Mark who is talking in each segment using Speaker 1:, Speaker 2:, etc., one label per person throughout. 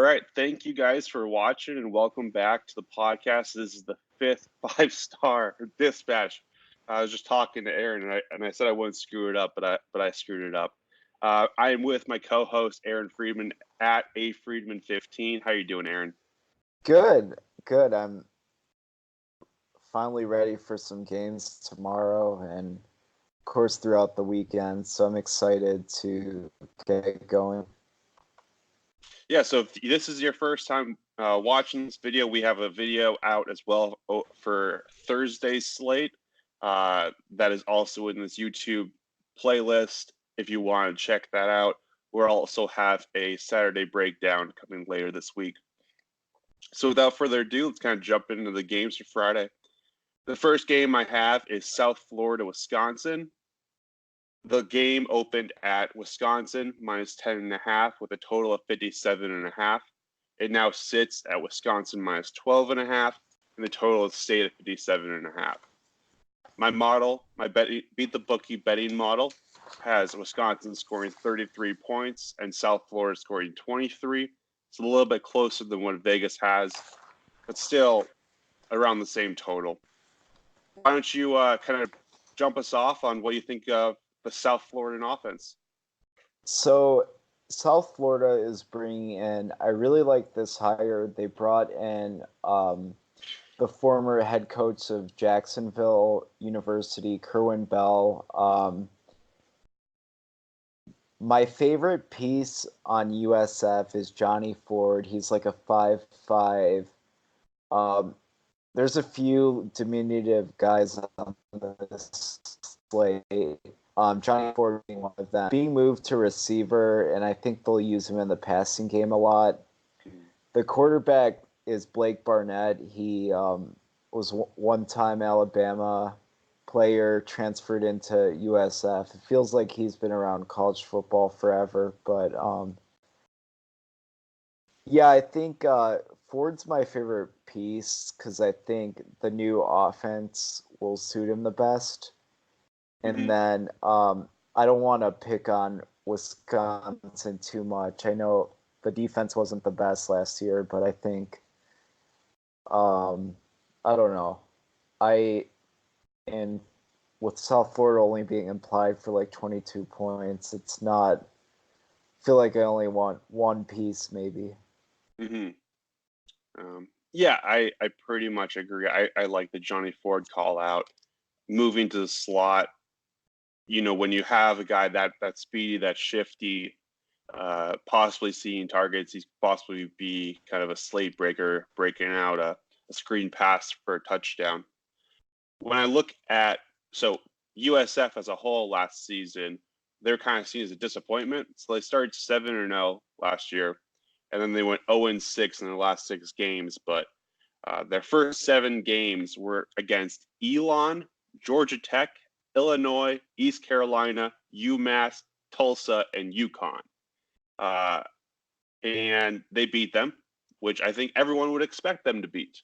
Speaker 1: right. Thank you guys for watching and welcome back to the podcast. This is the fifth five-star dispatch. I was just talking to Aaron and I said I wouldn't screw it up, but I screwed it up. I am with my co-host Aaron Friedman at AFriedman15. How you doing, Aaron?
Speaker 2: Good. I'm finally ready for some games tomorrow and of course throughout the weekend, so I'm excited to get going.
Speaker 1: Yeah, so if this is your first time watching this video, we have a video out as well for Thursday's slate that is also in this YouTube playlist if you want to check that out. We'll also have a Saturday breakdown coming later this week. So without further ado, let's kind of jump into the games for Friday. The first game I have is South Florida, Wisconsin. The game opened at Wisconsin minus 10.5 with a total of 57.5. It now sits at Wisconsin minus 12.5, and the total is stayed at 57.5. My model, my beat the bookie betting model, has Wisconsin scoring 33 points and South Florida scoring 23. It's a little bit closer than what Vegas has, but still around the same total. Why don't you kind of jump us off on what you think of the South Floridan offense?
Speaker 2: So South Florida is bringing in, I really like this hire. They brought in the former head coach of Jacksonville University, Kerwin Bell. My favorite piece on USF is Johnny Ford. He's like a 5'5". There's a few diminutive guys on this slate. Johnny Ford being one of them. Being moved to receiver, and I think they'll use him in the passing game a lot. The quarterback is Blake Barnett. He was one-time Alabama player, transferred into USF. It feels like he's been around college football forever, but yeah, I think Ford's my favorite piece because I think the new offense will suit him the best. And then I don't want to pick on Wisconsin too much. I know the defense wasn't the best last year, but I think, I don't know. And with South Florida only being implied for like 22 points, it's not, I feel like I only want one piece maybe.
Speaker 1: Yeah, I pretty much agree. I like the Johnny Ford call out. Moving to the slot, you know, when you have a guy that's speedy, that's shifty, possibly seeing targets, he's possibly be kind of a slate breaker, breaking out a screen pass for a touchdown. When I look at, so USF as a whole last season, they're kind of seen as a disappointment. So they started 7-0 last year, and then they went 0-6 in their last 6 games. But their first 7 games were against Elon, Georgia Tech, Illinois, East Carolina, UMass, Tulsa, and UConn. And they beat them, which I think everyone would expect them to beat.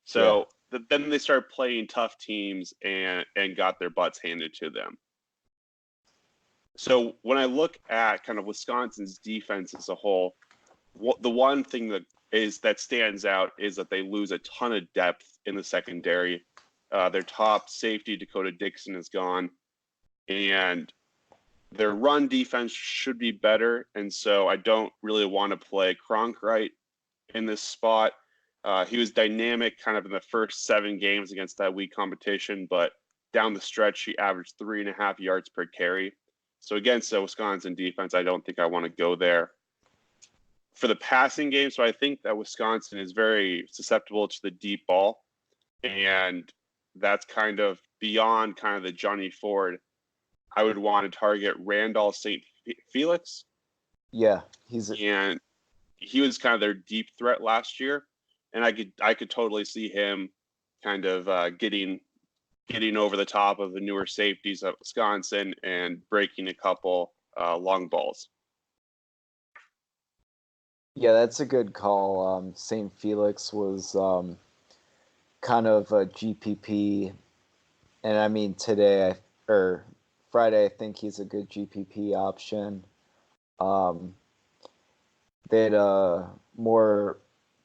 Speaker 1: So then they started playing tough teams and got their butts handed to them. So when I look at kind of Wisconsin's defense as a whole, the one thing that stands out is that they lose a ton of depth in the secondary. Their top safety, Dakota Dixon, is gone, and their run defense should be better. And so I don't really want to play Cronkite in this spot. He was dynamic kind of in the first 7 games against that weak competition, but down the stretch, he averaged 3.5 yards per carry. So against the Wisconsin defense, I don't think I want to go there. For the passing game, so I think that Wisconsin is very susceptible to the deep ball, and that's kind of beyond kind of the Johnny Ford. I would want to target Randall St. Felix.
Speaker 2: Yeah,
Speaker 1: and he was kind of their deep threat last year, and I could totally see him kind of getting over the top of the newer safeties at Wisconsin and breaking a couple long balls.
Speaker 2: Yeah, that's a good call. St. Felix was kind of a GPP, and I mean today or Friday, I think he's a good GPP option. They had more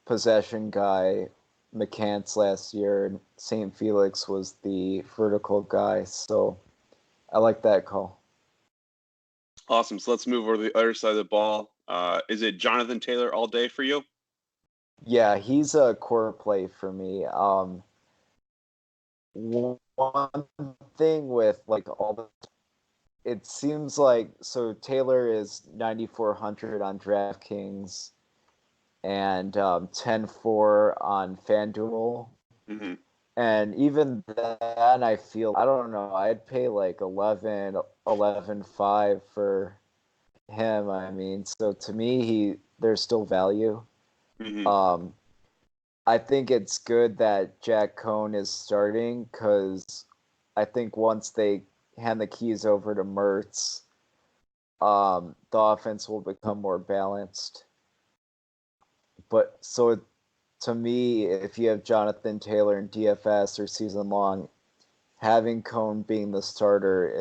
Speaker 2: possession guy, McCants last year, and St. Felix was the vertical guy. So I like that call.
Speaker 1: Awesome. So let's move over to the other side of the ball. Is it Jonathan Taylor all day for you?
Speaker 2: Yeah, he's a core play for me. One thing with like all the, it seems like, so Taylor is 9,400 on DraftKings and 10-4 on Fanduel.
Speaker 1: Mm-hmm.
Speaker 2: And even then, I feel, I don't know, I'd pay like 11.5 for him. I mean, so to me, there's still value.
Speaker 1: Mm-hmm.
Speaker 2: I think it's good that Jack Cohn is starting because I think once they hand the keys over to Mertz, the offense will become more balanced. But so to me, if you have Jonathan Taylor in DFS or season long, having Cohn being the starter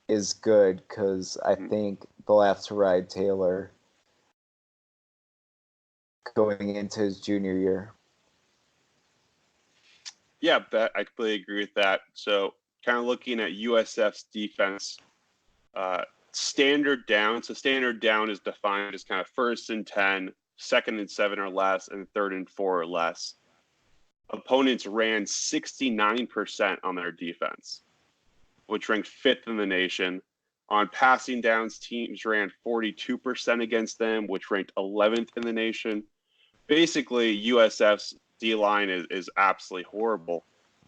Speaker 2: is good because I think they'll have to ride Taylor going into his junior year.
Speaker 1: Yeah, I completely agree with that. So kind of looking at USF's defense, standard down. So standard down is defined as kind of 1st and 10, 2nd and 7 or less, and 3rd and 4 or less. Opponents ran 69% on their defense, which ranked 5th in the nation. On passing downs, teams ran 42% against them, which ranked 11th in the nation. Basically, USF's D-line is absolutely horrible.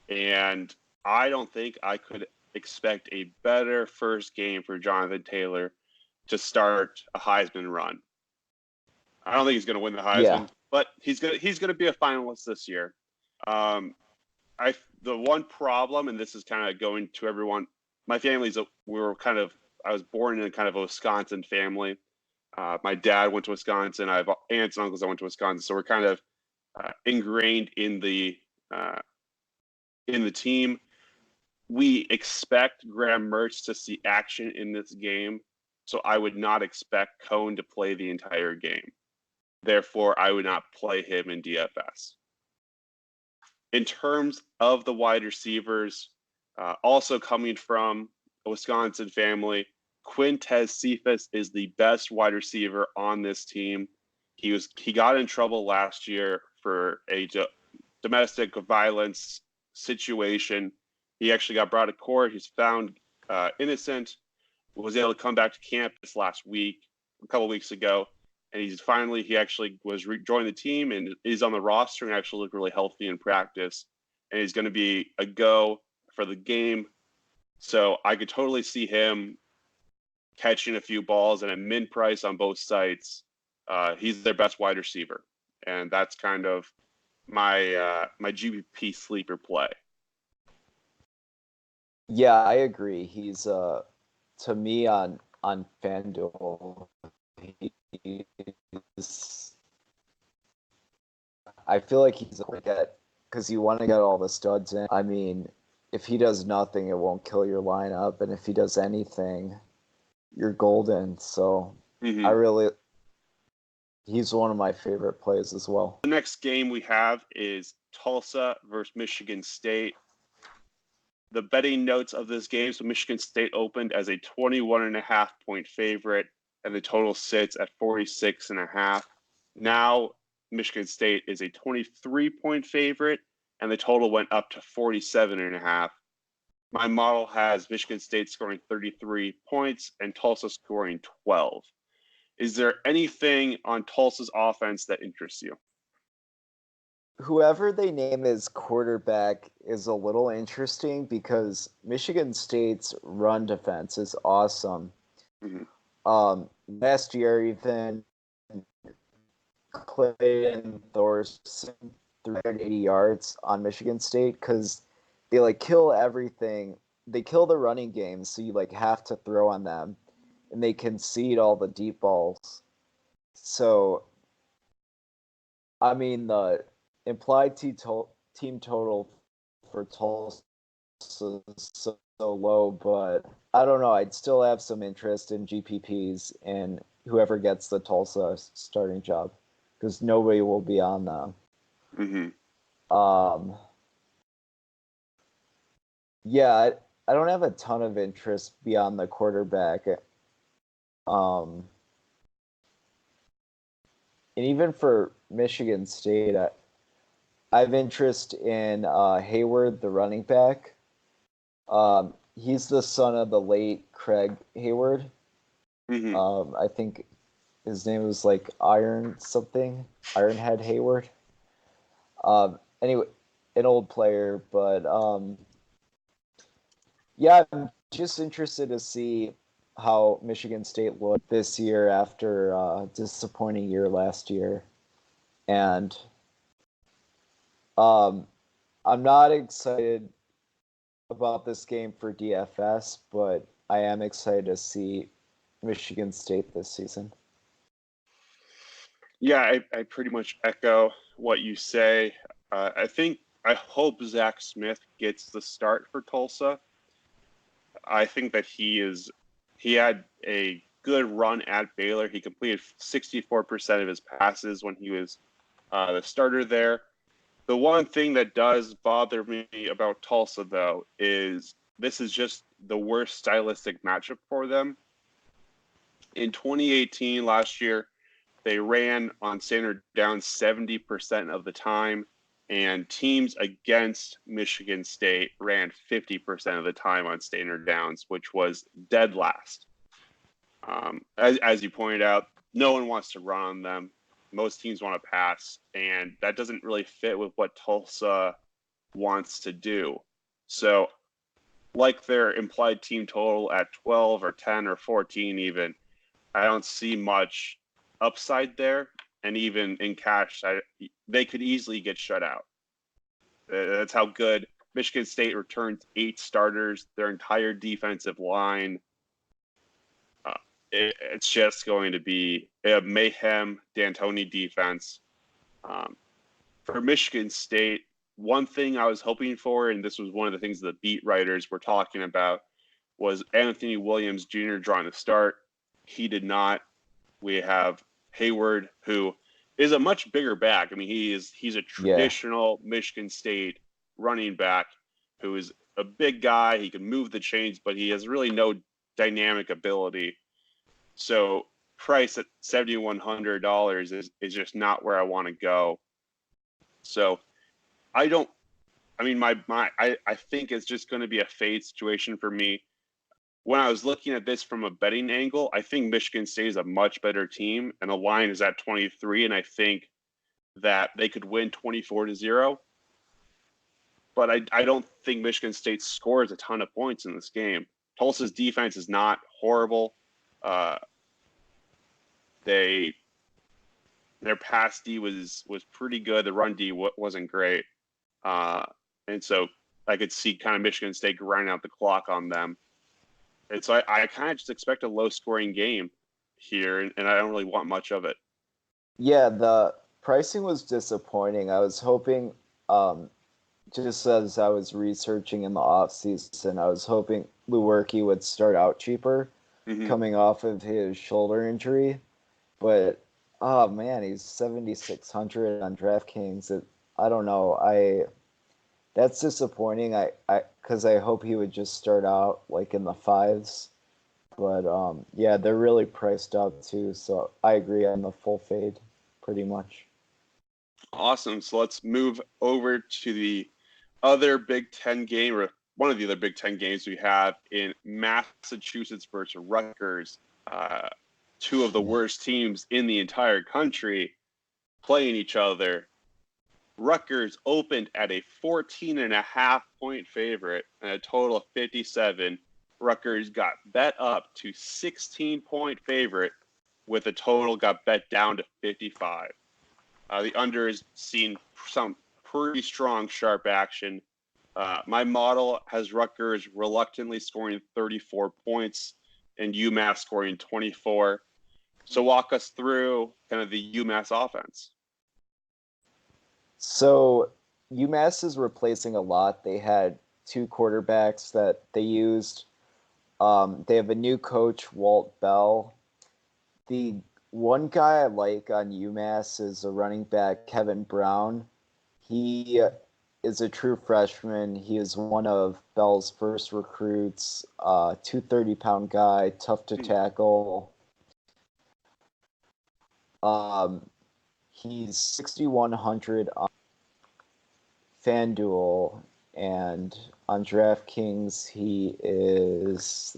Speaker 1: And I don't think I could expect a better first game for Jonathan Taylor to start a Heisman run. I don't think he's going to win the Heisman, but he's going to be a finalist this year. The one problem, and this is kind of going to everyone, my family's I was born in kind of a Wisconsin family. My dad went to Wisconsin. I have aunts and uncles that went to Wisconsin, so we're kind of ingrained in the team. We expect Graham Mertz to see action in this game, so I would not expect Cohn to play the entire game. Therefore, I would not play him in DFS. In terms of the wide receivers, also coming from a Wisconsin family, Quintez Cephas is the best wide receiver on this team. He got in trouble last year for a domestic violence situation. He actually got brought to court. He's found innocent. Was able to come back to campus last week, a couple weeks ago, and he actually was joined the team and is on the roster and actually looked really healthy in practice. And he's going to be a go for the game. So I could totally see him catching a few balls and a min price on both sites. He's their best wide receiver, and that's kind of my GPP sleeper play.
Speaker 2: Yeah, I agree. He's to me on FanDuel, I feel like he's because you want to get all the studs in. I mean, if he does nothing, it won't kill your lineup, and if he does anything, you're golden. So he's one of my favorite plays as well.
Speaker 1: The next game we have is Tulsa versus Michigan State. The betting notes of this game, so Michigan State opened as a 21.5 point favorite, and the total sits at 46.5. Now Michigan State is a 23 point favorite, and the total went up to 47.5. My model has Michigan State scoring 33 points and Tulsa scoring 12. Is there anything on Tulsa's offense that interests you?
Speaker 2: Whoever they name as quarterback is a little interesting because Michigan State's run defense is awesome.
Speaker 1: Mm-hmm.
Speaker 2: Last year, even Clayton Thorson 380 yards on Michigan State because they kill everything. They kill the running game, so you have to throw on them, and they concede all the deep balls. So, I mean, the implied team total for Tulsa is so low, but I don't know. I'd still have some interest in GPPs and whoever gets the Tulsa starting job. because nobody will be on them.
Speaker 1: Mm-hmm.
Speaker 2: Yeah, I don't have a ton of interest beyond the quarterback. And even for Michigan State, I have interest in Hayward, the running back. He's the son of the late Craig Hayward.
Speaker 1: Mm-hmm.
Speaker 2: I think his name was like Ironhead Hayward. Anyway, an old player, but yeah, I'm just interested to see how Michigan State looked this year after a disappointing year last year. And I'm not excited about this game for DFS, but I am excited to see Michigan State this season.
Speaker 1: Yeah, I pretty much echo what you say. I hope Zach Smith gets the start for Tulsa. I think that he had a good run at Baylor. He completed 64% of his passes when he was the starter there. The one thing that does bother me about Tulsa, though, is this is just the worst stylistic matchup for them. In 2018, last year, they ran on standard down 70% of the time, and teams against Michigan State ran 50% of the time on standard downs, which was dead last. As you pointed out, no one wants to run on them. Most teams want to pass, and that doesn't really fit with what Tulsa wants to do. So, like their implied team total at 12 or 10 or 14 even, I don't see much upside there. And even in cash, they could easily get shut out. That's how good Michigan State returned 8 starters, their entire defensive line. It's just going to be a mayhem D'Antoni defense. For Michigan State, one thing I was hoping for, and this was one of the things the beat writers were talking about, was Anthony Williams Jr. drawing the start. He did not. We have Hayward, who is a much bigger back. I mean, he's a traditional Michigan State running back who is a big guy. He can move the chains, but he has really no dynamic ability. So price at $7,100 is just not where I want to go. So I think it's just going to be a fade situation for me. When I was looking at this from a betting angle, I think Michigan State is a much better team, and the line is at 23, and I think that they could win 24-0. But I don't think Michigan State scores a ton of points in this game. Tulsa's defense is not horrible. Their pass D was pretty good. The run D wasn't great. And so I could see kind of Michigan State grinding out the clock on them. And so I kind of just expect a low-scoring game here, and I don't really want much of it.
Speaker 2: Yeah, the pricing was disappointing. I was hoping, just as I was researching in the offseason, I was hoping Lewerke would start out cheaper coming off of his shoulder injury. But, oh, man, he's 7,600 on DraftKings. I don't know. That's disappointing. Because I hope he would just start out like in the 5s. But yeah, they're really priced up too. So I agree on the full fade, pretty much.
Speaker 1: Awesome. So let's move over to the other Big Ten game, or one of the other Big Ten games we have in Massachusetts versus Rutgers. Two of the worst teams in the entire country playing each other. Rutgers opened at a 14.5-point favorite and a total of 57. Rutgers got bet up to 16-point favorite with a total got bet down to 55. The under has seen some pretty strong, sharp action. My model has Rutgers reluctantly scoring 34 points and UMass scoring 24. So walk us through kind of the UMass offense.
Speaker 2: So UMass is replacing a lot. They had 2 quarterbacks that they used. They have a new coach, Walt Bell. The One guy I like on UMass is a running back, Kevin Brown. He is a true freshman. He is one of Bell's first recruits. 230-pound guy, tough to tackle. He's 6,100 on Fanduel, and on DraftKings he is,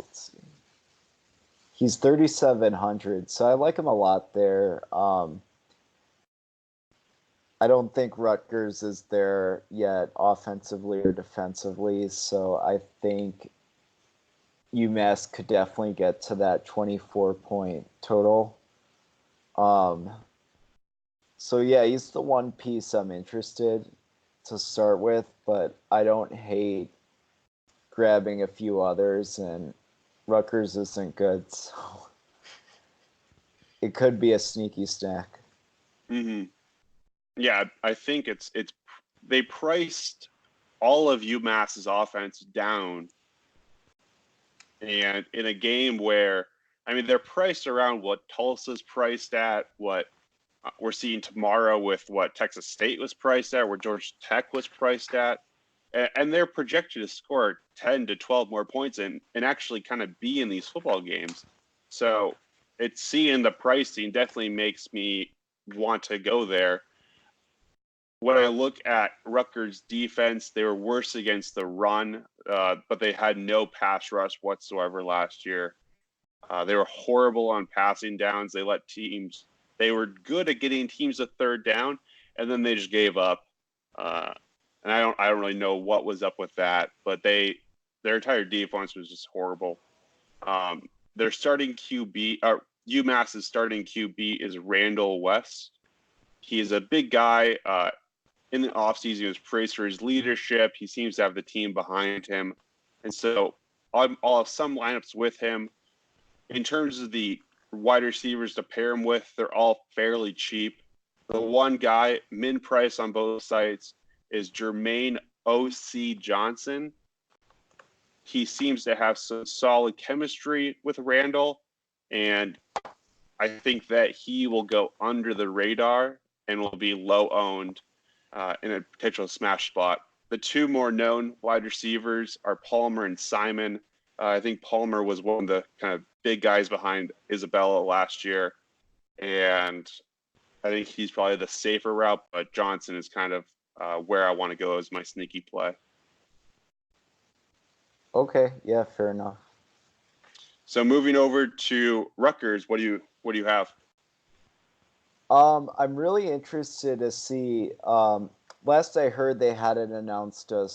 Speaker 2: he's 3,700. So I like him a lot there. I don't think Rutgers is there yet offensively or defensively, so I think UMass could definitely get to that 24-point total. So yeah, he's the one piece I'm interested to start with, but I don't hate grabbing a few others, and Rutgers isn't good, so it could be a sneaky snack.
Speaker 1: Mm-hmm. Yeah, I think it's they priced all of UMass's offense down, and in a game where, I mean, they're priced around what Tulsa's priced at, what we're seeing tomorrow with what TxSt was priced at, where Georgia Tech was priced at, and they're projected to score 10 to 12 more points and actually kind of be in these football games. So it's seeing the pricing definitely makes me want to go there. When I look at Rutgers' defense, they were worse against the run, but they had no pass rush whatsoever last year. They were horrible on passing downs. They were good at getting teams a third down, and then they just gave up. And I don't really know what was up with that, but their entire defense was just horrible. Their starting QB, UMass's starting QB is Randall West. He is a big guy. In the offseason, he was praised for his leadership. He seems to have the team behind him. And so I'll have some lineups with him. In terms of the wide receivers to pair him with, they're all fairly cheap. The one guy, min price on both sites, is Jermaine O.C. Johnson. He seems to have some solid chemistry with Randall, and I think that he will go under the radar and will be low owned in a potential smash spot. The two more known wide receivers are Palmer and Simon. I think Palmer was one of the kind of big guys behind Isabella last year, and I think he's probably the safer route, but Johnson is kind of where I want to go as my sneaky play.
Speaker 2: Okay, yeah, fair enough.
Speaker 1: So moving over to Rutgers, what do you have?
Speaker 2: I'm really interested to see. Last I heard, they hadn't announced a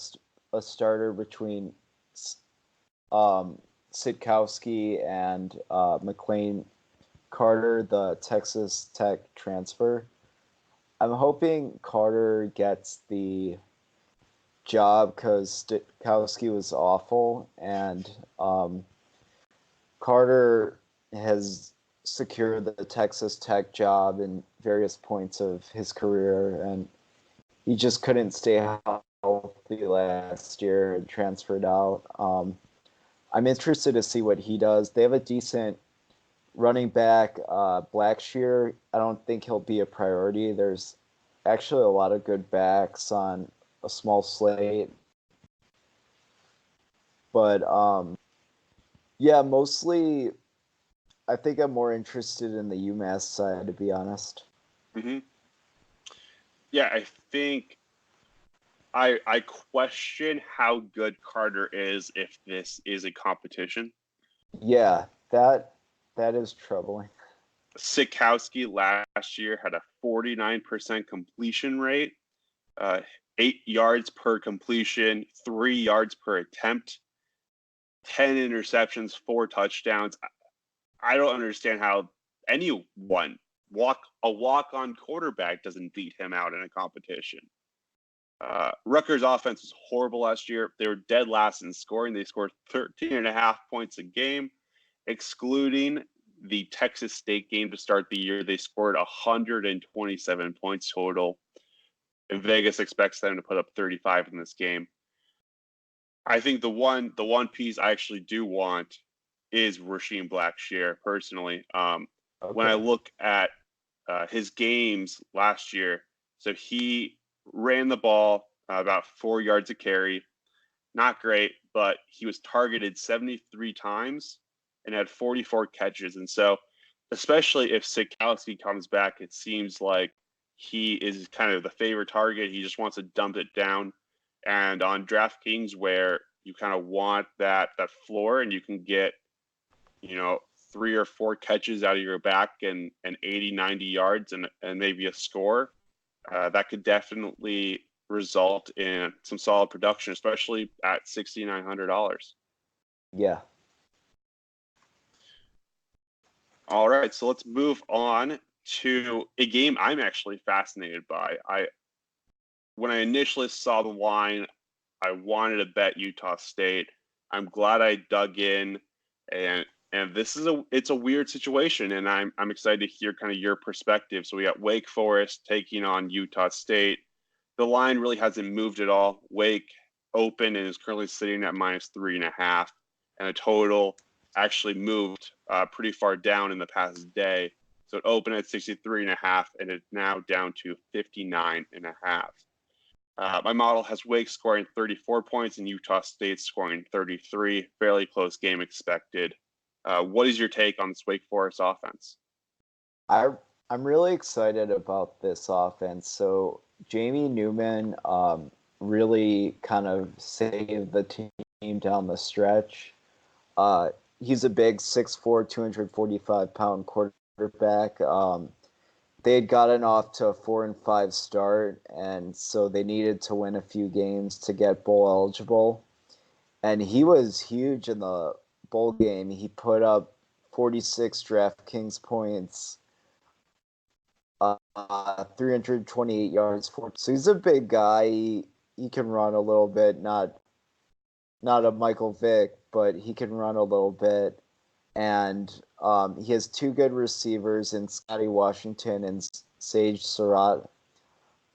Speaker 2: starter between Sitkowski and McLean Carter, the Texas Tech transfer. I'm hoping Carter gets the job because Sitkowski was awful, and Carter has secured the Texas Tech job in various points of his career, and he just couldn't stay healthy last year and transferred out. I'm interested to see what he does. They have a decent running back, Blackshear. I don't think he'll be a priority. There's actually a lot of good backs on a small slate. But yeah, mostly I think I'm more interested in the UMass side, to be honest.
Speaker 1: Mm-hmm. Yeah, I think I question how good Carter is if this is a competition.
Speaker 2: Yeah, that is troubling.
Speaker 1: Sitkowski last year had a 49% completion rate, 8 yards per completion, 3 yards per attempt, 10 interceptions, 4 touchdowns. I don't understand how anyone walk-on quarterback doesn't beat him out in a competition. Rutgers' offense was horrible last year. They were dead last in scoring. They scored 13.5 points a game, excluding the TxSt game to start the year. They scored 127 points total, and Vegas expects them to put up 35 in this game. I think the one piece I actually do want is Rasheem Blackshear personally. when I
Speaker 2: Okay.
Speaker 1: look at his games last year, so he ran the ball about 4 yards a carry. Not great, but he was targeted 73 times and had 44 catches. And so, especially if Sikowski comes back, it seems like he is kind of the favorite target. He just wants to dump it down. And on DraftKings, where you kind of want that floor, and you can get, 3 or 4 catches out of your back and 80, 90 yards and maybe a score, that could definitely result in some solid production, especially at $6,900.
Speaker 2: Yeah.
Speaker 1: All right, so let's move on to a game I'm actually fascinated by. When I initially saw the line, I wanted to bet Utah State. I'm glad I dug in, and this is it's a weird situation, and I'm excited to hear kind of your perspective. So we got Wake Forest taking on Utah State. The line really hasn't moved at all. Wake open and is currently sitting at -3.5, and the total actually moved pretty far down in the past day. So it opened at 63.5, and it's now down to 59.5. My model has Wake scoring 34 points and Utah State scoring 33. Fairly close game expected. What is your take on this Wake Forest offense?
Speaker 2: I'm really excited about this offense. So Jamie Newman really kind of saved the team down the stretch. He's a big 6'4", 245-pound quarterback. They had gotten off to a 4-5 start, and so they needed to win a few games to get bowl eligible. And he was huge in the bowl game. He put up 46 DraftKings points, 328 yards. So he's a big guy. He can run a little bit, not a Michael Vick, but he can run a little bit. And he has 2 good receivers in Scotty Washington and Sage Surratt.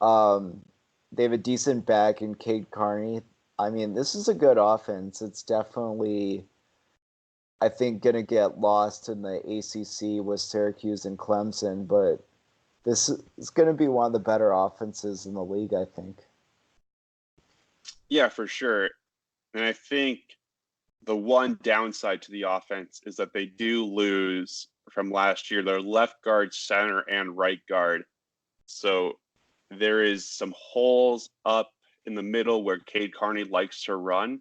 Speaker 2: They have a decent back in Cade Carney. I mean, this is a good offense. It's definitely, I think, going to get lost in the ACC with Syracuse and Clemson, but this is going to be one of the better offenses in the league, I think.
Speaker 1: Yeah, for sure. And I think the one downside to the offense is that they do lose from last year their left guard, center, and right guard. So there is some holes up in the middle where Cade Carney likes to run.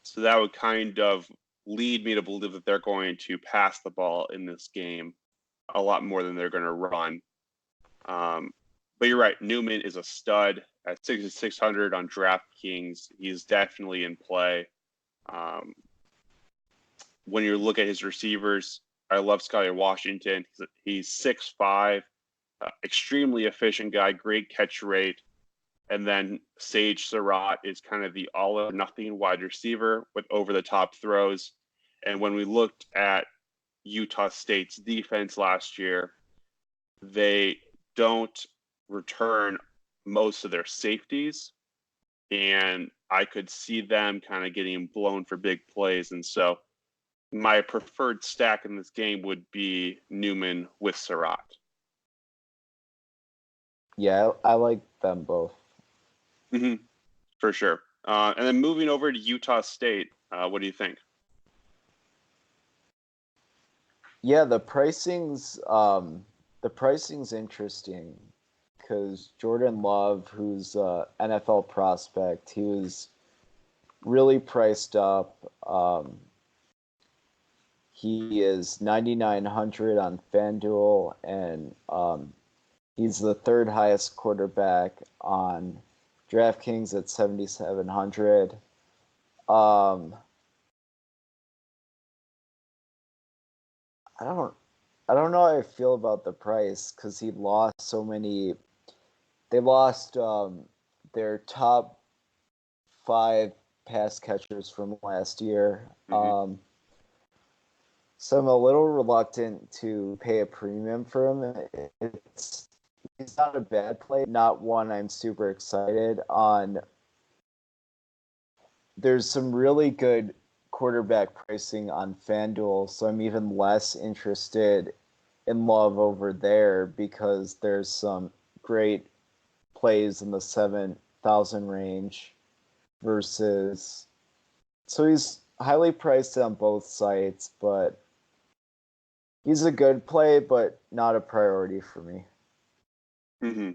Speaker 1: So that would kind of lead me to believe that they're going to pass the ball in this game a lot more than they're going to run. But you're right, Newman is a stud at 6,600 on DraftKings. He's definitely in play. When you look at his receivers, I love Scotty Washington. He's 6'5", extremely efficient guy, great catch rate. And then Sage Surratt is kind of the all or nothing wide receiver with over the top throws. And when we looked at Utah State's defense last year, they don't return most of their safeties. And I could see them kind of getting blown for big plays. And so my preferred stack in this game would be Newman with Surratt.
Speaker 2: Yeah, I like them both.
Speaker 1: Mm-hmm, for sure. And then moving over to Utah State, what do you think?
Speaker 2: Yeah, the pricing's interesting because Jordan Love, who's an NFL prospect, he was really priced up. He is 9,900 on Fanduel, and he's the 3rd highest quarterback on DraftKings at 7,700. I don't know how I feel about the price because he lost so many. They lost their top 5 pass catchers from last year.
Speaker 1: Mm-hmm.
Speaker 2: So I'm a little reluctant to pay a premium for him. It's not a bad play, not one I'm super excited on. There's some really good quarterback pricing on FanDuel, so I'm even less interested in love over there because there's some great plays in the 7,000 range versus. So he's highly priced on both sites, but he's a good play, but not a priority for me.
Speaker 1: Mm-hmm.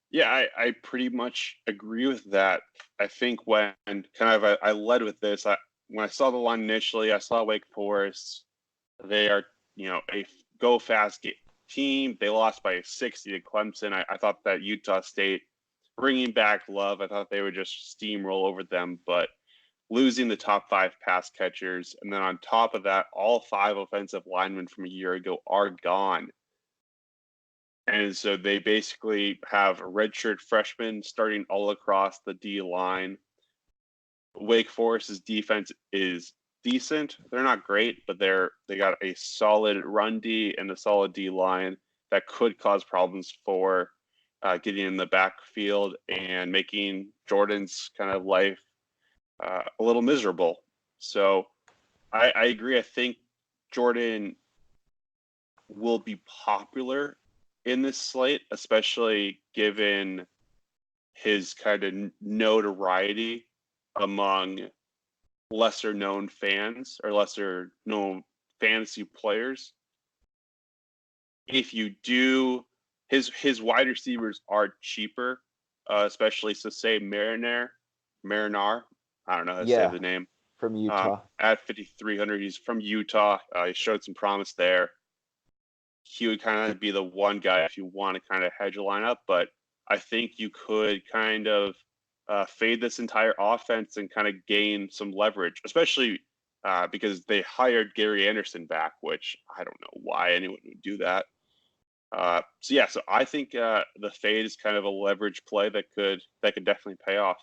Speaker 1: Yeah, I pretty much agree with that. I think when I led with this, when I saw the line initially, I saw Wake Forest. They are, a go fast team. They lost by 60 to Clemson. I thought that Utah State, bringing back Love, I thought they would just steamroll over them, but losing the top 5 pass catchers, and then on top of that, all 5 offensive linemen from a year ago are gone. And so they basically have a redshirt freshman starting all across the D line. Wake Forest's defense is decent. They're not great, but they got a solid run D and a solid D line that could cause problems for getting in the backfield and making Jordan's kind of life a little miserable. So I agree. I think Jordan will be popular in this slate, especially given his kind of notoriety among lesser known fans or lesser known fantasy players. If you do, his wide receivers are cheaper, especially so say Marinar. I don't know how to say the name.
Speaker 2: From Utah.
Speaker 1: At 5,300, he's from Utah. He showed some promise there. He would kind of be the one guy if you want to kind of hedge a lineup, but I think you could kind of fade this entire offense and kind of gain some leverage, especially because they hired Gary Anderson back, which I don't know why anyone would do that. So I think the fade is kind of a leverage play that could definitely pay off.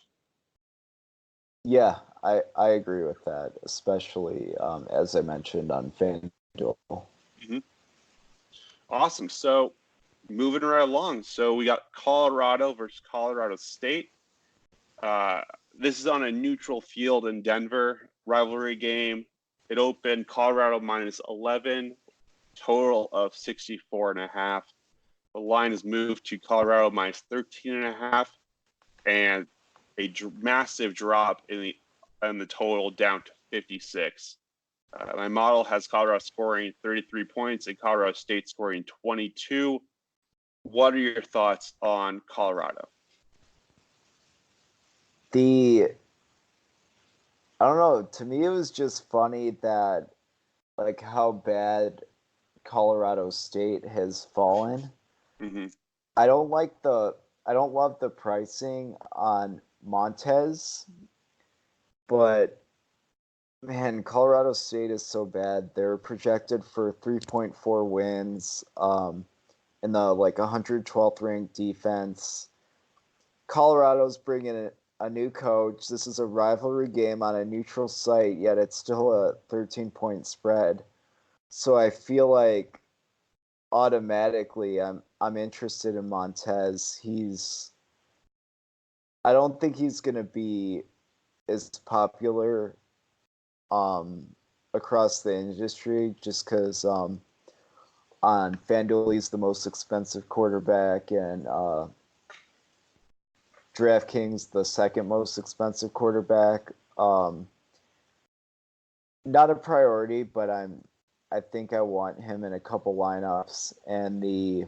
Speaker 2: Yeah, I agree with that, especially as I mentioned on FanDuel.
Speaker 1: Mm-hmm. Awesome. So moving right along. So we got Colorado versus Colorado State. This is on a neutral field in Denver, rivalry game. It opened Colorado minus 11, total of 64.5. The line is moved to Colorado minus 13.5, and a massive drop in the total down to 56. My model has Colorado scoring 33 points and Colorado State scoring 22. What are your thoughts on Colorado?
Speaker 2: I don't know. To me, it was just funny that, like, how bad Colorado State has fallen.
Speaker 1: Mm-hmm.
Speaker 2: I don't love the pricing on Montez, but man, Colorado State is so bad. They're projected for 3.4 wins in the 112th ranked defense. Colorado's bringing a new coach. This is a rivalry game on a neutral site, yet it's still a 13-point spread. So I feel like automatically I'm interested in Montez. I don't think he's going to be as popular across the industry just because on FanDuel he's the most expensive quarterback and DraftKings the second most expensive quarterback. Not a priority, but I think I want him in a couple lineups. And the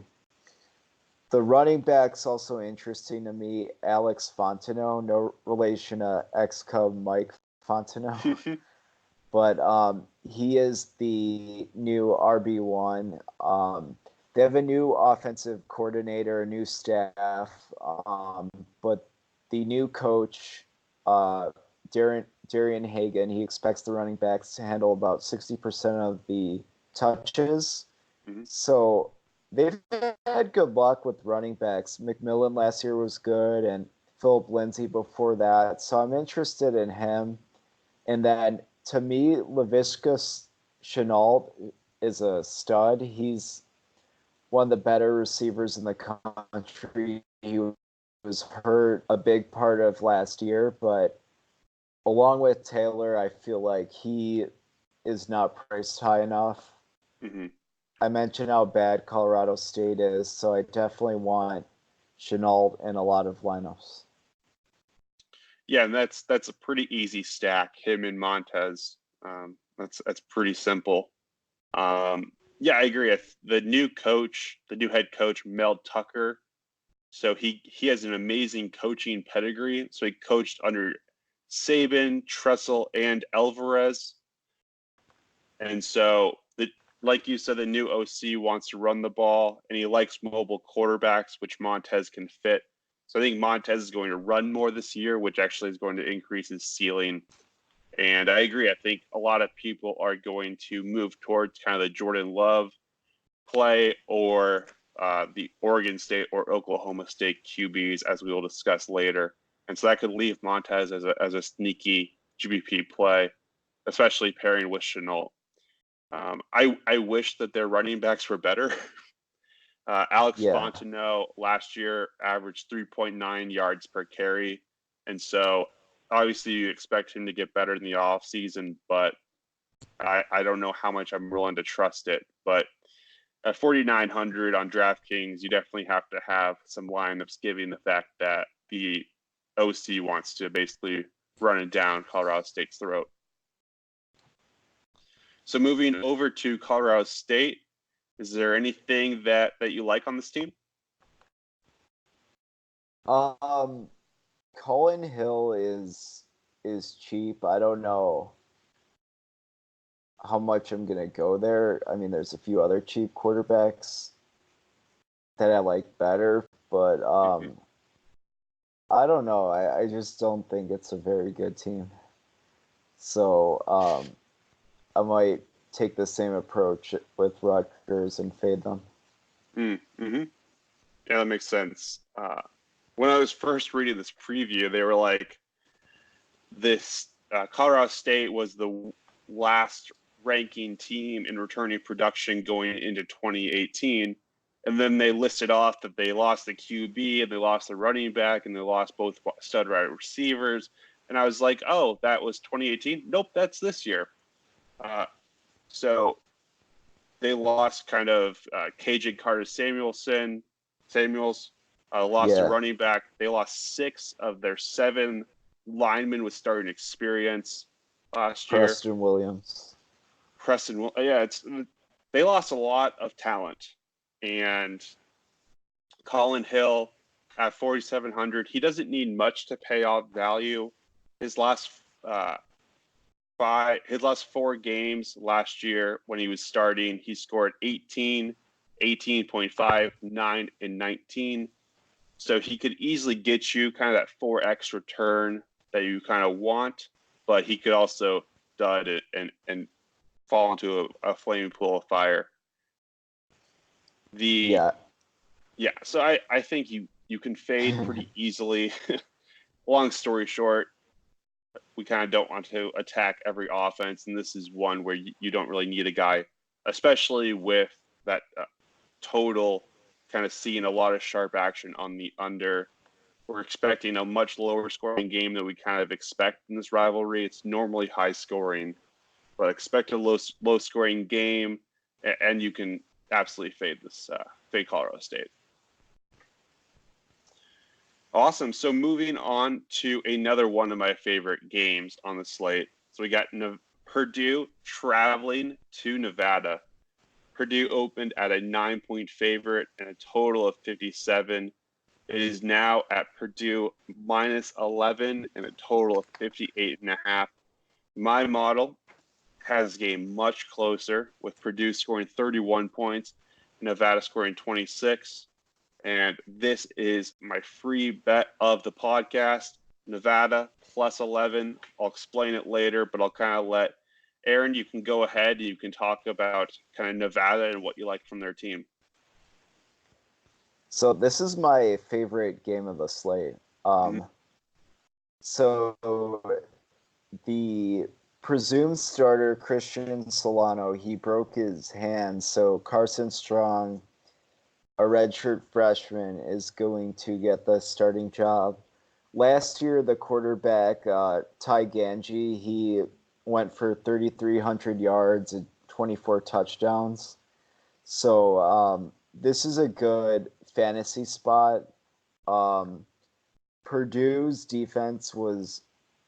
Speaker 2: running back's also interesting to me. Alex Fontenot, no relation to ex-Cub Mike Fontenot. But he is the new RB1. They have a new offensive coordinator, a new staff, but the new coach, Darian Hagan, he expects the running backs to handle about 60% of the touches.
Speaker 1: Mm-hmm.
Speaker 2: So they've had good luck with running backs. McMillan last year was good, and Philip Lindsay before that. So I'm interested in him. And then, to me, Laviska Shenault is a stud. He's one of the better receivers in the country. He was hurt a big part of last year, but along with Taylor, I feel like he is not priced high enough.
Speaker 1: Mm-hmm.
Speaker 2: I mentioned how bad Colorado State is, so I definitely want Chenault in a lot of lineups.
Speaker 1: Yeah, and that's a pretty easy stack. Him and Montez. That's pretty simple. Yeah, I agree. The new head coach, Mel Tucker. So he has an amazing coaching pedigree. So he coached under Saban, Tressel, and Alvarez. And so, like you said, the new OC wants to run the ball, and he likes mobile quarterbacks, which Montez can fit. So I think Montez is going to run more this year, which actually is going to increase his ceiling. And I agree. I think a lot of people are going to move towards kind of the Jordan Love play or the Oregon State or Oklahoma State QBs, as we will discuss later. And so that could leave Montez as a sneaky GBP play, especially pairing with Chenault. I wish that their running backs were better. Alex Fontenot last year averaged 3.9 yards per carry. And so obviously you expect him to get better in the offseason, but I don't know how much I'm willing to trust it. But at 4,900 on DraftKings, you definitely have to have some lineups, given the fact that the OC wants to basically run it down Colorado State's throat. So moving over to Colorado State, is there anything that you like on this team?
Speaker 2: Colin Hill is cheap. I don't know how much I'm gonna go there. I mean, there's a few other cheap quarterbacks that I like better, but I don't know. I just don't think it's a very good team. So I might take the same approach with Rutgers and fade them.
Speaker 1: Mm-hmm. Yeah, that makes sense. When I was first reading this preview, they were like, this Colorado State was the last ranking team in returning production going into 2018. And then they listed off that they lost the QB and they lost the running back and they lost both stud wide receivers. And I was like, oh, that was 2018? Nope, that's this year. So they lost kind of KJ Carter-Samuels, lost a running back. They lost 6 of their 7 linemen with starting experience last year.
Speaker 2: Preston Williams.
Speaker 1: They lost a lot of talent. And Colin Hill at 4,700, he doesn't need much to pay off value. His last 4 games last year when he was starting, he scored 18, 18.5, 9, and 19. So he could easily get you kind of that 4x return that you kind of want, but he could also dud it and fall into a flaming pool of fire. So I think you can fade pretty easily. Long story short, we kind of don't want to attack every offense, and this is one where you don't really need a guy, especially with that total kind of seeing a lot of sharp action on the under. We're expecting a much lower scoring game than we kind of expect in this rivalry. It's normally high scoring, but expect a low scoring game, and you can absolutely fade Colorado State. Awesome. So moving on to another one of my favorite games on the slate. So we got Purdue traveling to Nevada. Purdue opened at a 9-point favorite and a total of 57. It is now at Purdue minus 11 and a total of 58.5. My model has the game much closer, with Purdue scoring 31 points, Nevada scoring 26. And this is my free bet of the podcast, Nevada plus 11. I'll explain it later, but I'll kind of let Aaron, you can go ahead and you can talk about kind of Nevada and what you like from their team.
Speaker 2: So this is my favorite game of the slate. So the presumed starter, Christian Solano, he broke his hand. So Carson Strong, a redshirt freshman, is going to get the starting job. Last year, the quarterback, Ty Ganji, he went for 3,300 yards and 24 touchdowns. So this is a good fantasy spot. Um, Purdue's defense was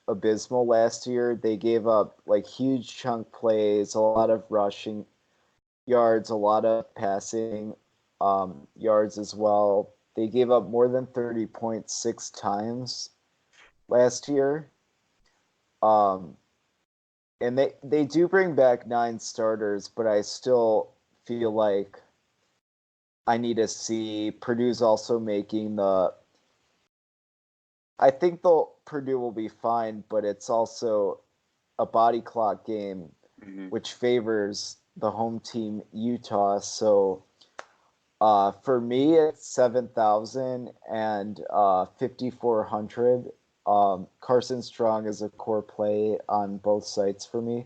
Speaker 2: abysmal last year. They gave up like huge chunk plays, a lot of rushing yards, a lot of passing yards as well. They gave up more than 30.6 times last year. Um, and they do bring back 9 starters, but I still feel like I need to see Purdue's also making the. I think Purdue will be fine, but it's also a body clock game, which favors the home team Utah. So for me, it's 7,000 and 5,400. Carson Strong is a core play on both sites for me.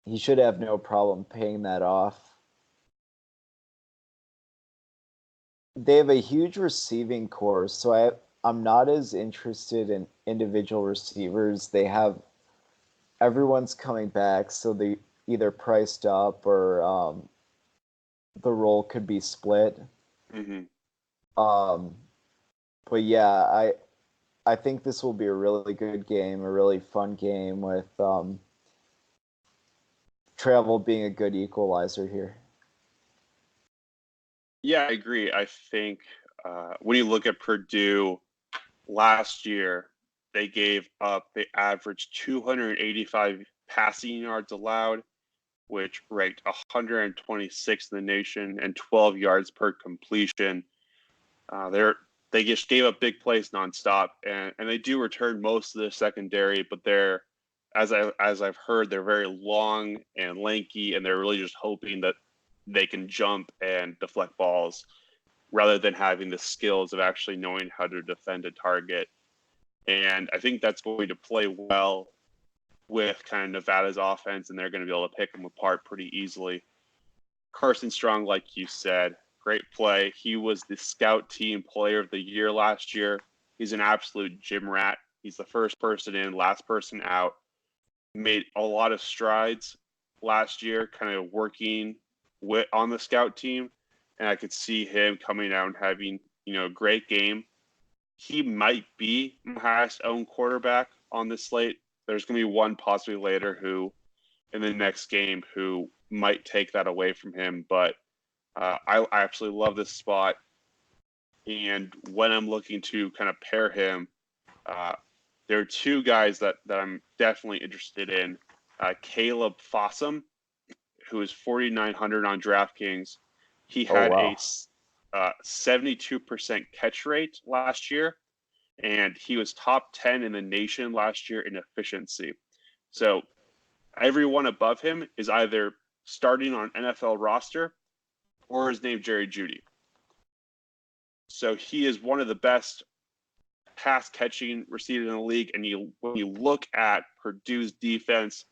Speaker 2: He should have no problem paying that off. They have a huge receiving core, so I'm not as interested in individual receivers. They have everyone's coming back, so they either priced up or the role could be split. But yeah, I think this will be a really good game, a really fun game with travel being a good equalizer here.
Speaker 1: Yeah, I agree. I think when you look at Purdue last year, they averaged 285 passing yards allowed, which ranked 126th in the nation and 12 yards per completion. They just gave up big plays nonstop, and they do return most of the secondary, but they're as I've heard, they're very long and lanky, and they're really just hoping that they can jump and deflect balls rather than having the skills of actually knowing how to defend a target. And I think that's going to play well with kind of Nevada's offense, and they're going to be able to pick them apart pretty easily. Carson Strong, like you said, great play. He was the scout team player of the year last year. He's an absolute gym rat. He's the first person in, last person out. Made a lot of strides last year, kind of working on the scout team. And I could see him coming out and having, a great game. He might be my highest owned quarterback on this slate. There's going to be one possibly later in the next game who might take that away from him. But I absolutely love this spot. And when I'm looking to kind of pair him, there are two guys that I'm definitely interested in. Caleb Fossum, who is 4,900 on DraftKings. He had a 72% catch rate last year, and he was top 10 in the nation last year in efficiency. So everyone above him is either starting on an NFL roster or is named Jerry Jeudy. So he is one of the best pass catching receivers in the league. And when you look at Purdue's defense,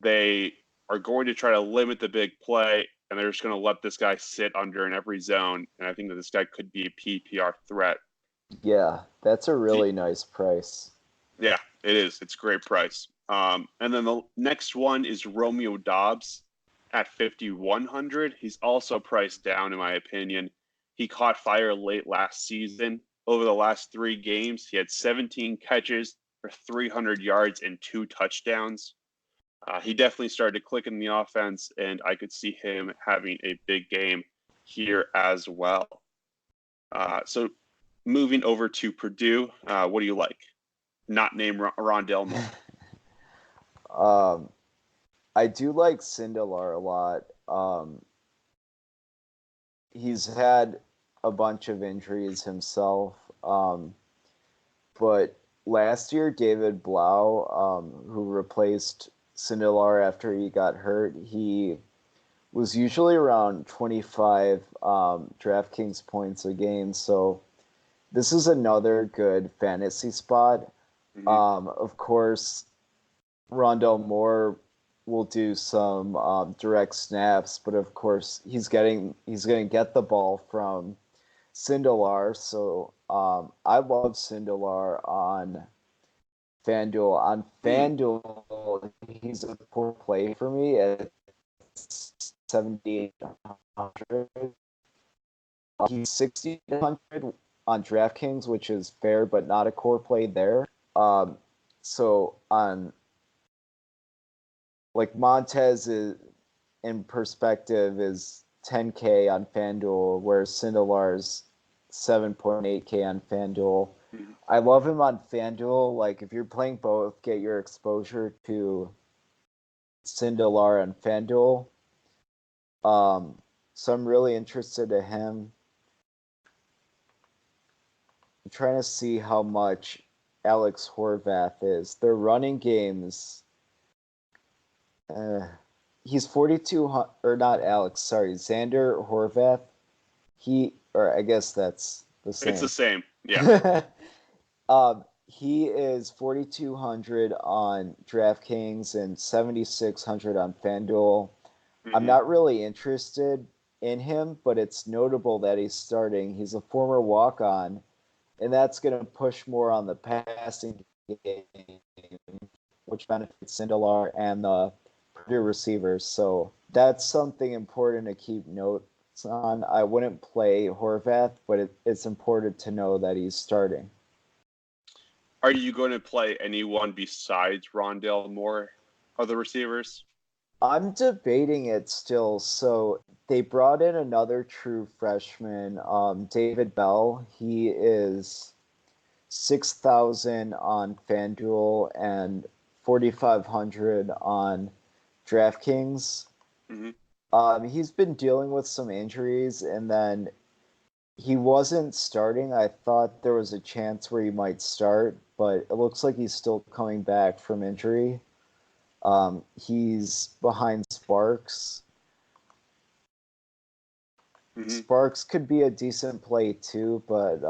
Speaker 1: they are going to try to limit the big play, and they're just going to let this guy sit under in every zone. And I think that this guy could be a PPR threat.
Speaker 2: Yeah, that's a really nice price.
Speaker 1: Yeah, it is. It's a great price. And then the next one is Romeo Doubs at 5,100. He's also priced down, in my opinion. He caught fire late last season. Over the last 3 games, he had 17 catches for 300 yards and 2 touchdowns. He definitely started to click in the offense, and I could see him having a big game here as well. So moving over to Purdue, what do you like? Not named Rondell
Speaker 2: Moore. I do like Sindelar a lot. He's had a bunch of injuries himself, but last year David Blau, who replaced Sindelar after he got hurt, he was usually around 25 DraftKings points a game. So this is another good fantasy spot. Mm-hmm. Of course, Rondell Moore will do some direct snaps, but of course he's going to get the ball from Sindelar. So I love Sindelar on FanDuel. On FanDuel, he's a poor play for me at 7,800. He's 6,800 on DraftKings, which is fair, but not a core play there. So on like Montez is in perspective is 10K on FanDuel, whereas Sindelar's 7.8K on FanDuel.
Speaker 1: Mm-hmm.
Speaker 2: I love him on FanDuel. Like if you're playing both, get your exposure to Sindelar on FanDuel. So I'm really interested in him. I'm trying to see how much Alex Horvath is. Their running games. He's 4,200, or not Alex, sorry, Xander Horvath. I guess that's the same.
Speaker 1: It's the same, yeah.
Speaker 2: He is 4,200 on DraftKings and 7,600 on FanDuel.
Speaker 1: Mm-hmm.
Speaker 2: I'm not really interested in him, but it's notable that he's starting. He's a former walk-on, and that's going to push more on the passing game, which benefits Sindelar and the Purdue receivers. So that's something important to keep notes on. I wouldn't play Horvath, but it's important to know that he's starting.
Speaker 1: Are you going to play anyone besides Rondale Moore, other receivers?
Speaker 2: I'm debating it still. So they brought in another true freshman, David Bell. He is 6,000 on FanDuel and 4,500 on DraftKings.
Speaker 1: Mm-hmm.
Speaker 2: He's been dealing with some injuries, and then he wasn't starting. I thought there was a chance where he might start, but it looks like he's still coming back from injury. He's behind Sparks.
Speaker 1: Mm-hmm.
Speaker 2: Sparks could be a decent play too, but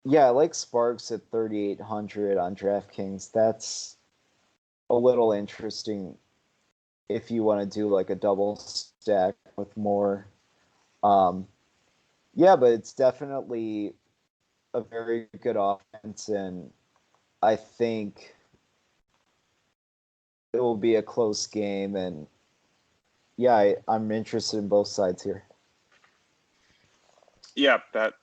Speaker 2: yeah, I like Sparks at 3,800 on DraftKings. That's a little interesting if you want to do like a double stack with more. Yeah, but it's definitely a very good offense, and I think it will be a close game. And yeah, I'm interested in both sides here.
Speaker 1: Yeah, that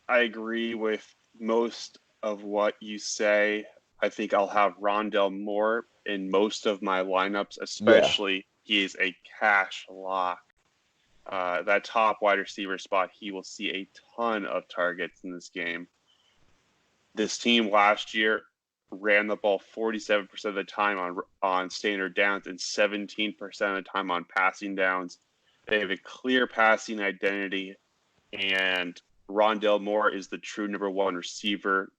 Speaker 1: I agree with most of what you say. I think I'll have Rondale Moore in most of my lineups, especially he is a cash lock. That top wide receiver spot, he will see a ton of targets in this game. This team last year ran the ball 47% of the time on standard downs and 17% of the time on passing downs. They have a clear passing identity, and Rondale Moore is the true number one receiver.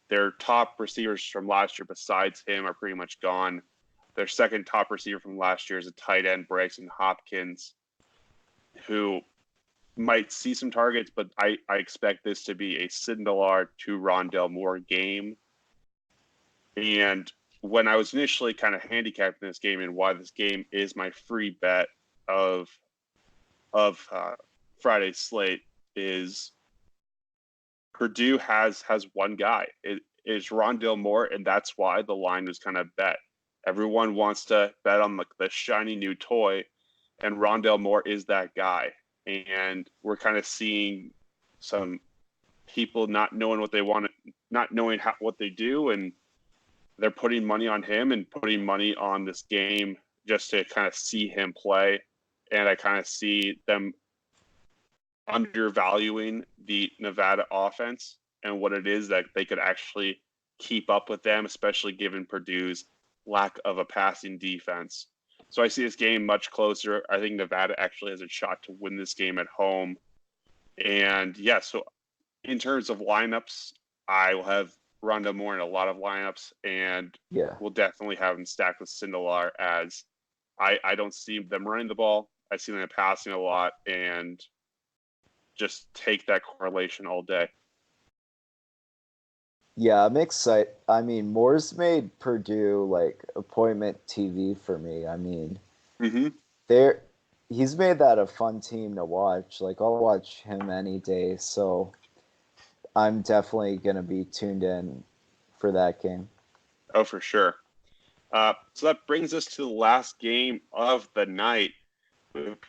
Speaker 1: Their top receivers from last year besides him are pretty much gone. Their second top receiver from last year is a tight end, Bryson Hopkins, who might see some targets, but I expect this to be a Sindelar to Rondale Moore game. And when I was initially kind of handicapping this game and why this game is my free bet of Friday's slate is Purdue has one guy. It is Rondale Moore, and that's why the line was kind of bet. Everyone wants to bet on the shiny new toy, and Rondale Moore is that guy. And we're kind of seeing some people not knowing what they want, not knowing what they do, and they're putting money on him and putting money on this game just to kind of see him play. And I kind of see them undervaluing the Nevada offense and what it is that they could actually keep up with them, especially given Purdue's lack of a passing defense. So I see this game much closer. I think Nevada actually has a shot to win this game at home. And yeah, so in terms of lineups, I will have Rondale Moore in a lot of lineups, and we'll definitely have him stacked with Sindelar, as I don't see them running the ball. I see them passing a lot, and just take that correlation all day.
Speaker 2: Yeah, I'm excited. I mean, Moore's made Purdue like appointment TV for me. I mean, he's made that a fun team to watch. Like, I'll watch him any day. So I'm definitely going to be tuned in for that game.
Speaker 1: Oh, for sure. So that brings us to the last game of the night.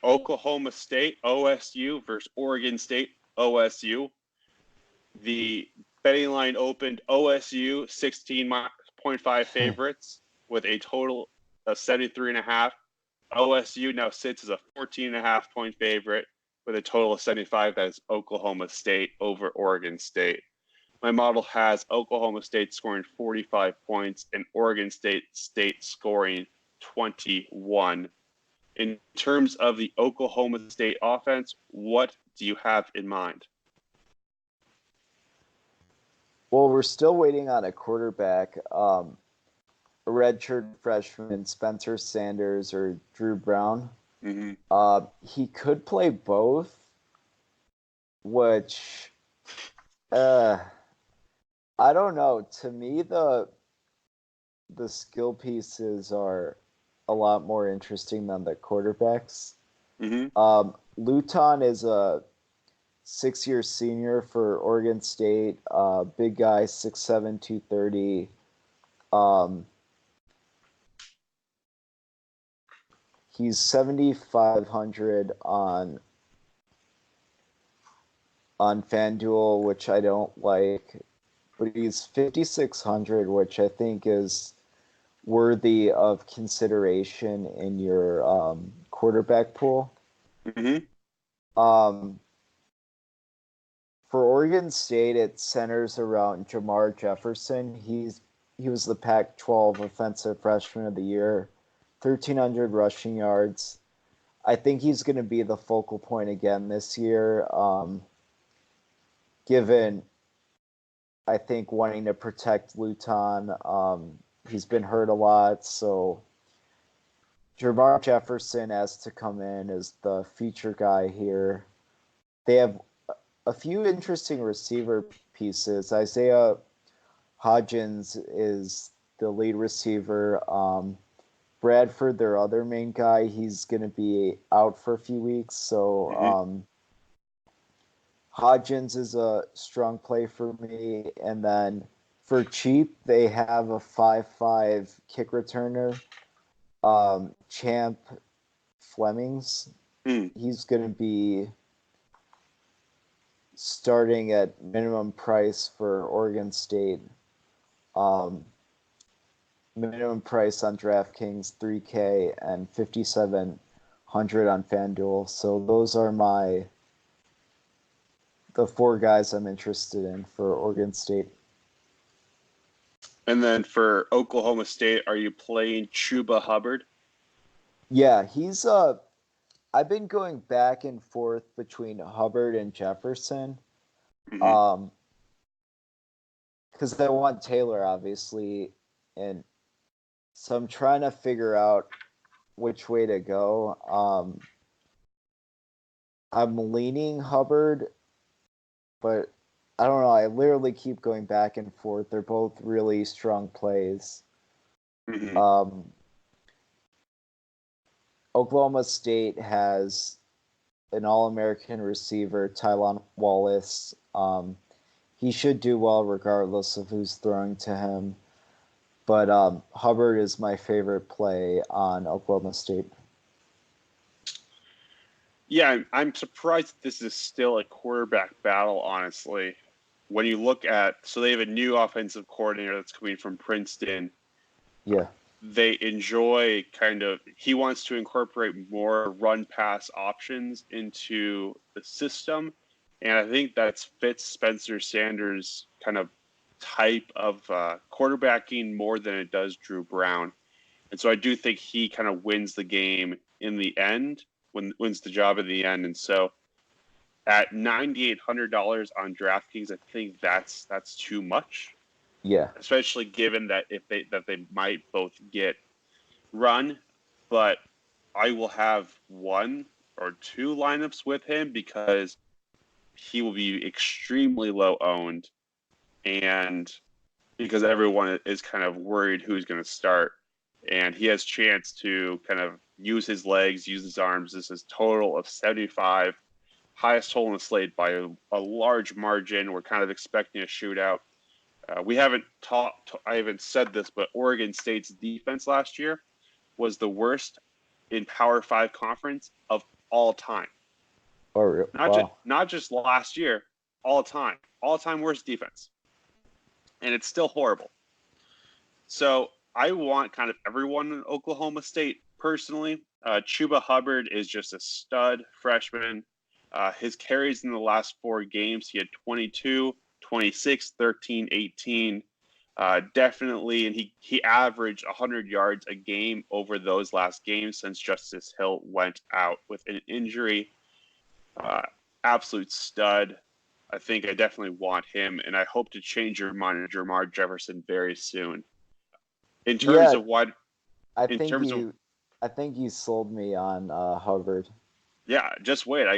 Speaker 1: Oklahoma State, OSU versus Oregon State, OSU. The betting line opened OSU 16.5 favorites with a total of 73.5. OSU now sits as a 14.5 point favorite with a total of 75. That is Oklahoma State over Oregon State. My model has Oklahoma State scoring 45 points and Oregon State scoring 21. In terms of the Oklahoma State offense, what do you have in mind?
Speaker 2: Well, we're still waiting on a quarterback. A redshirt freshman, Spencer Sanders or Drew Brown.
Speaker 1: Mm-hmm.
Speaker 2: He could play both, which I don't know. To me, the skill pieces are a lot more interesting than the quarterbacks.
Speaker 1: Mm-hmm.
Speaker 2: Luton is a 6-year senior for Oregon State. Big guy, 6'7", 230. He's 7,500 on Fanduel, which I don't like, but he's 5,600, which I think is worthy of consideration in your quarterback pool.
Speaker 1: Mm-hmm.
Speaker 2: For Oregon State, it centers around Jamar Jefferson. He was the Pac-12 Offensive Freshman of the Year, 1,300 rushing yards. I think he's going to be the focal point again this year, given, I think, wanting to protect Luton. He's been hurt a lot, so Jamar Jefferson has to come in as the feature guy here. They have a few interesting receiver pieces. Isaiah Hodgins is the lead receiver. Bradford, their other main guy, he's going to be out for a few weeks. So Hodgins is a strong play for me. And then for cheap, they have a 5'5" kick returner, Champ Flemings. He's going to be starting at minimum price for Oregon State. Minimum price on DraftKings $3K and $5,700 on FanDuel. So those are the 4 guys I'm interested in for Oregon State.
Speaker 1: And then for Oklahoma State, are you playing Chuba Hubbard?
Speaker 2: Yeah, he's I've been going back and forth between Hubbard and Jefferson. Because I want Taylor, obviously, and so I'm trying to figure out which way to go. I'm leaning Hubbard, but I don't know. I literally keep going back and forth. They're both really strong plays. Oklahoma State has an All-American receiver, Tylan Wallace. He should do well regardless of who's throwing to him. But Hubbard is my favorite play on Oklahoma State.
Speaker 1: Yeah, I'm surprised this is still a quarterback battle, honestly. When you look at, so they have a new offensive coordinator that's coming from Princeton.
Speaker 2: Yeah.
Speaker 1: They enjoy he wants to incorporate more run-pass options into the system. And I think that fits Spencer Sanders' kind of type of quarterbacking more than it does Drew Brown. And so I do think he kind of wins the game in the end, wins the job in the end. And so at $9,800 on DraftKings, I think that's too much.
Speaker 2: Yeah.
Speaker 1: Especially given that they might both get run, but I will have 1 or 2 lineups with him because he will be extremely low owned, and because everyone is kind of worried who's going to start, and he has chance to kind of use his legs, use his arms. This is total of 75. highest total in the slate by a large margin. We're kind of expecting a shootout. I haven't said this, but Oregon State's defense last year was the worst in Power 5 conference of all time. Not just last year, all time worst defense. And it's still horrible. So I want kind of everyone in Oklahoma State personally. Chuba Hubbard is just a stud freshman. His carries in the last 4 games, he had 22, 26, 13, 18. Definitely, and he averaged 100 yards a game over those last games since Justice Hill went out with an injury. Absolute stud. I think I definitely want him, and I hope to change your mind on Jamar Jefferson very soon. In terms of what,
Speaker 2: I think you sold me on Hubbard.
Speaker 1: Yeah, just wait. I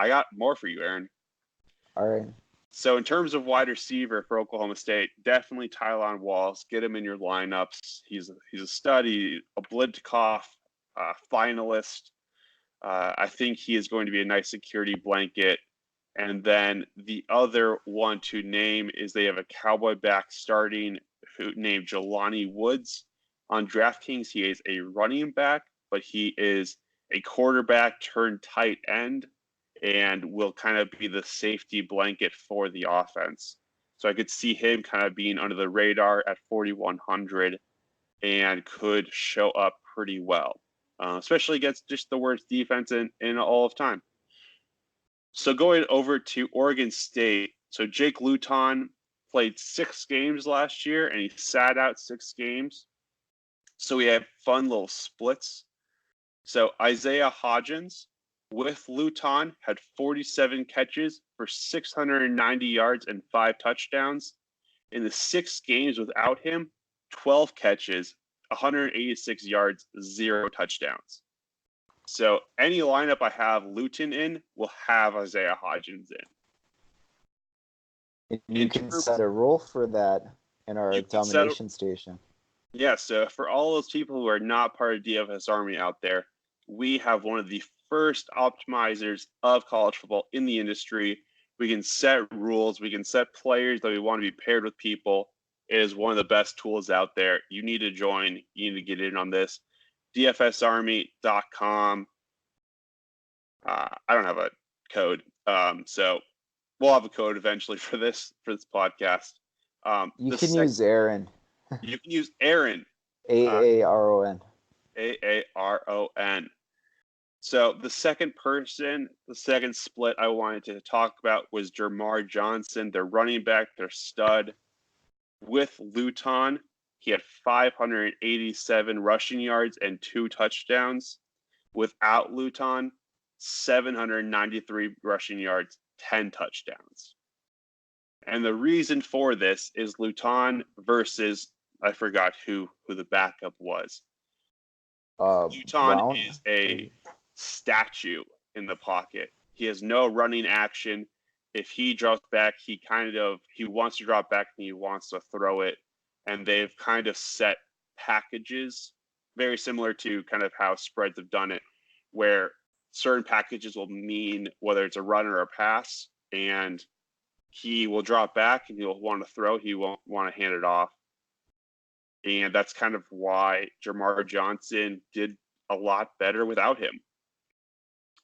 Speaker 1: got more for you, Aaron.
Speaker 2: All right.
Speaker 1: So in terms of wide receiver for Oklahoma State, definitely Tylan Wallace. Get him in your lineups. He's a stud. A Blitkoff finalist. I think he is going to be a nice security blanket. And then the other one to name is they have a Cowboy back starting named Jelani Woods. On DraftKings, he is a running back, but he is a quarterback turned tight end and will kind of be the safety blanket for the offense. So I could see him kind of being under the radar at 4,100 and could show up pretty well, especially against just the worst defense in all of time. So going over to Oregon State, so Jake Luton played 6 games last year, and he sat out 6 games. So we have fun little splits. So Isaiah Hodgins with Luton had 47 catches for 690 yards and 5 touchdowns. In the 6 games without him, 12 catches, 186 yards, 0 touchdowns. So any lineup I have Luton in will have Isaiah Hodgins in.
Speaker 2: You can set a rule for that in our domination station.
Speaker 1: Yeah, so for all those people who are not part of DFS Army out there, we have one of the first optimizers of college football in the industry. We can set rules. We can set players that we want to be paired with people. It is one of the best tools out there. You need to join. You need to get in on this. DFSarmy.com. I don't have a code, so we'll have a code eventually for this podcast.
Speaker 2: You can use Aaron.
Speaker 1: You can use Aaron.
Speaker 2: Aaron.
Speaker 1: Aaron. So the second split I wanted to talk about was Jamar Johnson, their running back, their stud. With Luton, he had 587 rushing yards and 2 touchdowns. Without Luton, 793 rushing yards, 10 touchdowns. And the reason for this is Luton versus, I forgot who the backup was. Luton is a statue in the pocket. He has no running action. If he drops back, he wants to drop back and he wants to throw it. And they've kind of set packages, very similar to kind of how spreads have done it, where certain packages will mean whether it's a run or a pass, and he will drop back and he'll want to throw. He won't want to hand it off. And that's kind of why Jamar Johnson did a lot better without him.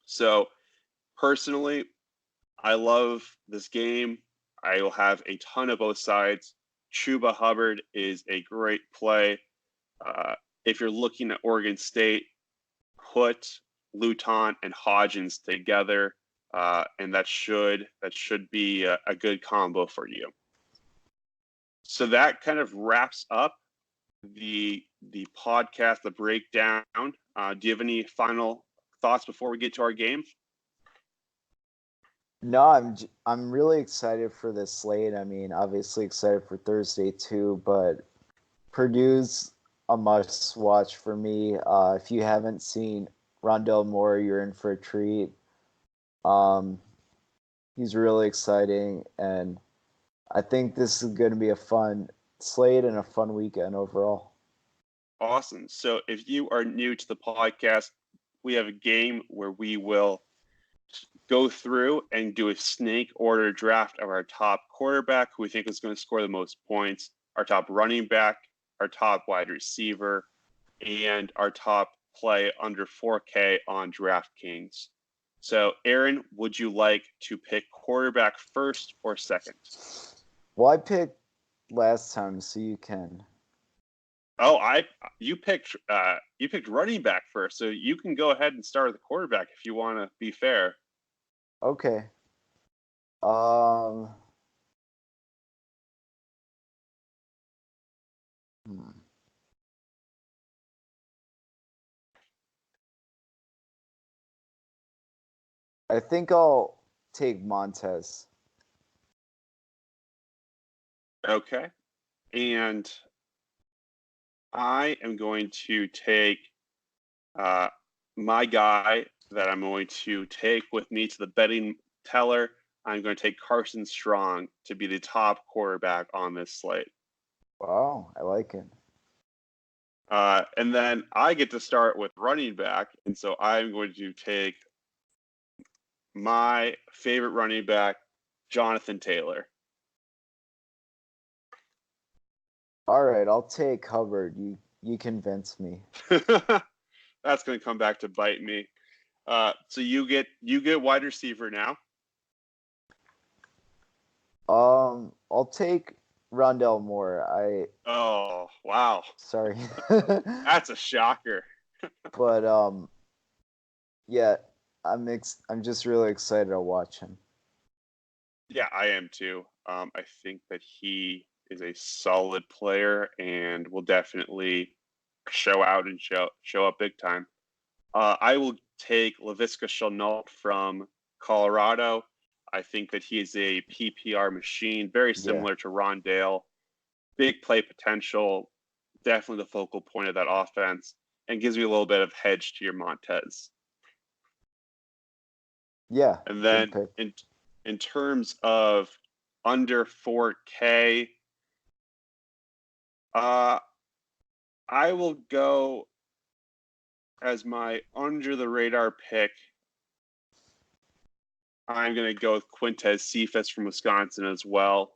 Speaker 1: So personally, I love this game. I will have a ton of both sides. Chuba Hubbard is a great play. If you're looking at Oregon State, put Luton and Hodgins together, and that should be a good combo for you. So that kind of wraps up the podcast, the breakdown. Do you have any final thoughts before we get to our game?
Speaker 2: No, I'm really excited for this slate. I mean, obviously excited for Thursday too, but Purdue's a must watch for me. If you haven't seen Rondell Moore, you're in for a treat. He's really exciting, and I think this is going to be a fun slate and a fun weekend overall.
Speaker 1: Awesome. So if you are new to the podcast, we have a game where we will go through and do a snake order draft of our top quarterback, who we think is going to score the most points, our top running back, our top wide receiver, and our top play under 4K on DraftKings. So, Aaron, would you like to pick quarterback first or second?
Speaker 2: Well, I picked last time, so you can.
Speaker 1: Oh, you picked running back first, so you can go ahead and start with the quarterback if you want to be fair.
Speaker 2: Okay. I think I'll take Montez.
Speaker 1: Okay. And I am going to take my guy that I'm going to take with me to the betting teller. I'm going to take Carson Strong to be the top quarterback on this slate.
Speaker 2: Wow, I like it.
Speaker 1: And then I get to start with running back. And so I'm going to take my favorite running back, Jonathan Taylor.
Speaker 2: All right, I'll take Hubbard. You convinced me.
Speaker 1: That's going to come back to bite me. So you get wide receiver now.
Speaker 2: I'll take Rondell Moore.
Speaker 1: Oh, wow.
Speaker 2: Sorry.
Speaker 1: That's a shocker.
Speaker 2: But yeah, I'm just really excited to watch him.
Speaker 1: Yeah, I am too. I think that he is a solid player and will definitely show out and show up big time. I will take Laviska Shenault from Colorado. I think that he is a PPR machine, very similar to Rondale. Big play potential, definitely the focal point of that offense, and gives me a little bit of hedge to your Montez.
Speaker 2: Yeah.
Speaker 1: And then in terms of under 4K, I will go as my under the radar pick. I'm going to go with Quintez Cephas from Wisconsin as well.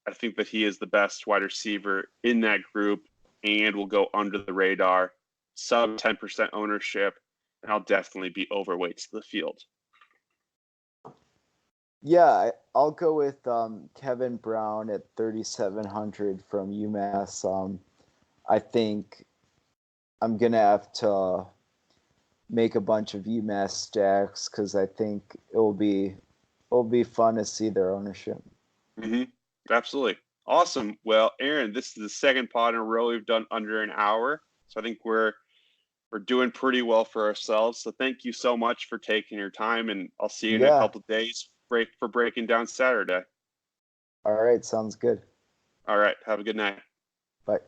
Speaker 1: I think that he is the best wide receiver in that group and will go under the radar, sub 10% ownership, and I'll definitely be overweight to the field.
Speaker 2: Yeah, I'll go with Kevin Brown at 3,700 from UMass. I think I'm going to have to make a bunch of UMass stacks because I think it'll be fun to see their ownership.
Speaker 1: Mm-hmm. Absolutely. Awesome. Well, Aaron, this is the second pod in a row we've done under an hour. So I think we're doing pretty well for ourselves. So thank you so much for taking your time, and I'll see you in a couple of days for breaking down Saturday.
Speaker 2: All right. Sounds good.
Speaker 1: All right. Have a good night.
Speaker 2: Bye.